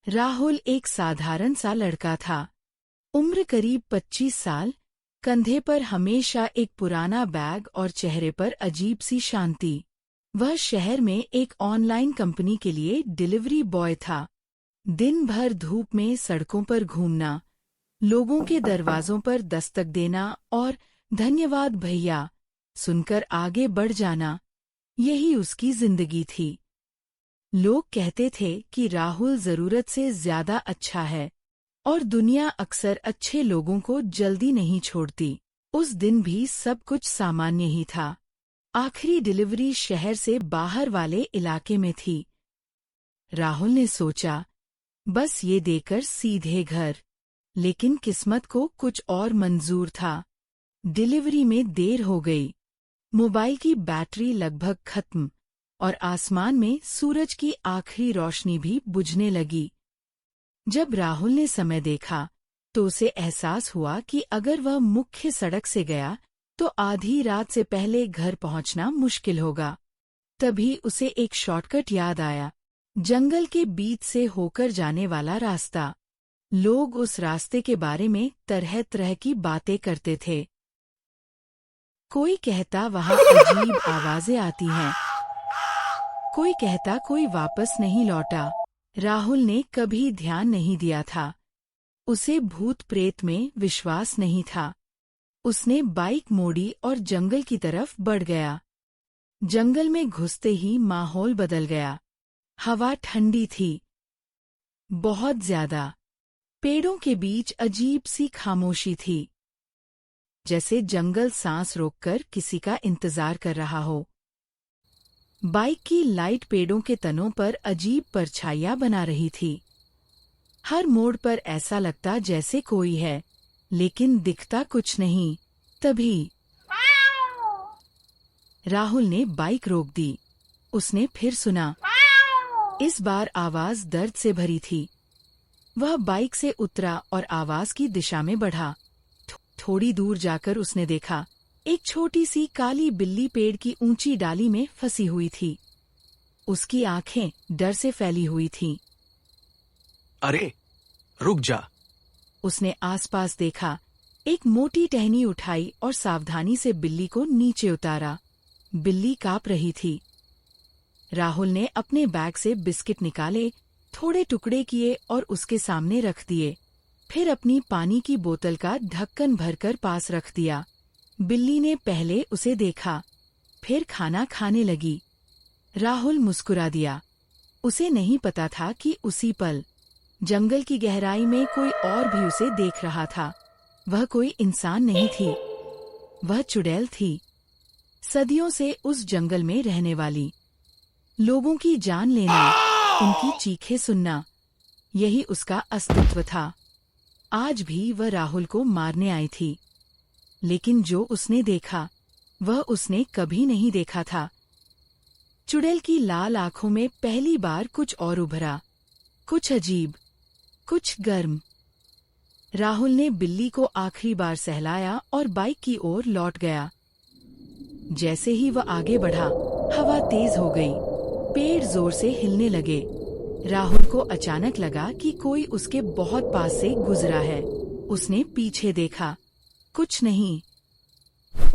राहुल एक साधारण सा लड़का था। उम्र करीब 25 साल, कंधे पर हमेशा एक पुराना बैग और चेहरे पर अजीब सी शांति। वह शहर में एक ऑनलाइन कंपनी के लिए डिलीवरी बॉय था। दिन भर धूप में सड़कों पर घूमना, लोगों के दरवाजों पर दस्तक देना और धन्यवाद भैया सुनकर आगे बढ़ जाना, यही उसकी जिंदगी थी। लोग कहते थे कि राहुल जरूरत से ज्यादा अच्छा है और दुनिया अक्सर अच्छे लोगों को जल्दी नहीं छोड़ती। उस दिन भी सब कुछ सामान्य ही था। आखिरी डिलीवरी शहर से बाहर वाले इलाके में थी। राहुल ने सोचा, बस ये देकर सीधे घर। लेकिन किस्मत को कुछ और मंजूर था। डिलीवरी में देर हो गई। मोबाइल की बैटरी लगभग खत्म और आसमान में सूरज की आखिरी रोशनी भी बुझने लगी। जब राहुल ने समय देखा तो उसे एहसास हुआ कि अगर वह मुख्य सड़क से गया तो आधी रात से पहले घर पहुंचना मुश्किल होगा। तभी उसे एक शॉर्टकट याद आया, जंगल के बीच से होकर जाने वाला रास्ता। लोग उस रास्ते के बारे में तरह तरह की बातें करते थे। कोई कहता वहां अजीब आवाजें आती हैं, कोई कहता कोई वापस नहीं लौटा। राहुल ने कभी ध्यान नहीं दिया था। उसे भूत प्रेत में विश्वास नहीं था। उसने बाइक मोड़ी और जंगल की तरफ बढ़ गया। जंगल में घुसते ही माहौल बदल गया। हवा ठंडी थी, बहुत ज्यादा। पेड़ों के बीच अजीब सी खामोशी थी, जैसे जंगल सांस रोककर किसी का इंतजार कर रहा हो। बाइक की लाइट पेड़ों के तनों पर अजीब परछाइयां बना रही थी। हर मोड़ पर ऐसा लगता जैसे कोई है, लेकिन दिखता कुछ नहीं। तभी राहुल ने बाइक रोक दी। उसने फिर सुना। इस बार आवाज दर्द से भरी थी। वह बाइक से उतरा और आवाज की दिशा में बढ़ा। थोड़ी दूर जाकर उसने देखा, एक छोटी सी काली बिल्ली पेड़ की ऊंची डाली में फंसी हुई थी। उसकी आंखें डर से फैली हुई थीं। अरे, रुक जा। उसने आसपास देखा, एक मोटी टहनी उठाई और सावधानी से बिल्ली को नीचे उतारा। बिल्ली कांप रही थी। राहुल ने अपने बैग से बिस्किट निकाले, थोड़े टुकड़े किए और उसके सामने रख दिए। फिर अपनी पानी की बोतल का ढक्कन भरकर पास रख दिया। बिल्ली ने पहले उसे देखा, फिर खाना खाने लगी। राहुल मुस्कुरा दिया। उसे नहीं पता था कि उसी पल जंगल की गहराई में कोई और भी उसे देख रहा था। वह कोई इंसान नहीं थी, वह चुड़ैल थी। सदियों से उस जंगल में रहने वाली। लोगों की जान लेना, उनकी चीखें सुनना, यही उसका अस्तित्व था। आज भी वह राहुल को मारने आई थी, लेकिन जो उसने देखा वह उसने कभी नहीं देखा था। चुड़ैल की लाल आंखों में पहली बार कुछ और उभरा, कुछ अजीब, कुछ गर्म। राहुल ने बिल्ली को आखिरी बार सहलाया और बाइक की ओर लौट गया। जैसे ही वह आगे बढ़ा, हवा तेज हो गई, पेड़ जोर से हिलने लगे। राहुल को अचानक लगा कि कोई उसके बहुत पास से गुजरा है। उसने पीछे देखा, कुछ नहीं।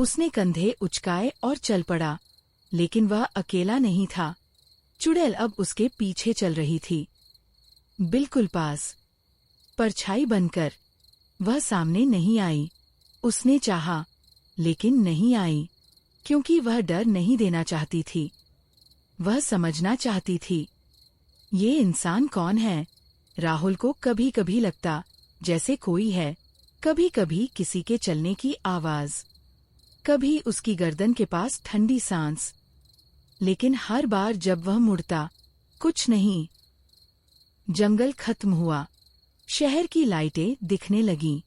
उसने कंधे उचकाए और चल पड़ा, लेकिन वह अकेला नहीं था। चुड़ैल अब उसके पीछे चल रही थी, बिल्कुल पास, परछाई बनकर। वह सामने नहीं आई। उसने चाहा, लेकिन नहीं आई, क्योंकि वह डर नहीं देना चाहती थी। वह समझना चाहती थी, ये इंसान कौन है। राहुल को कभी कभी लगता जैसे कोई है, कभी कभी किसी के चलने की आवाज, कभी उसकी गर्दन के पास ठंडी सांस। लेकिन हर बार जब वह मुड़ता, कुछ नहीं। जंगल खत्म हुआ, शहर की लाइटें दिखने लगीं।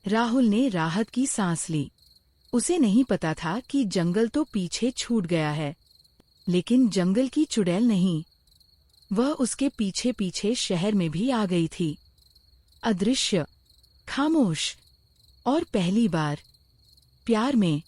राहुल ने राहत की सांस ली। उसे नहीं पता था कि जंगल तो पीछे छूट गया है, लेकिन जंगल की चुड़ैल नहीं। वह उसके पीछे पीछे शहर में भी आ गई थी, अदृश्य, खामोश और पहली बार प्यार में।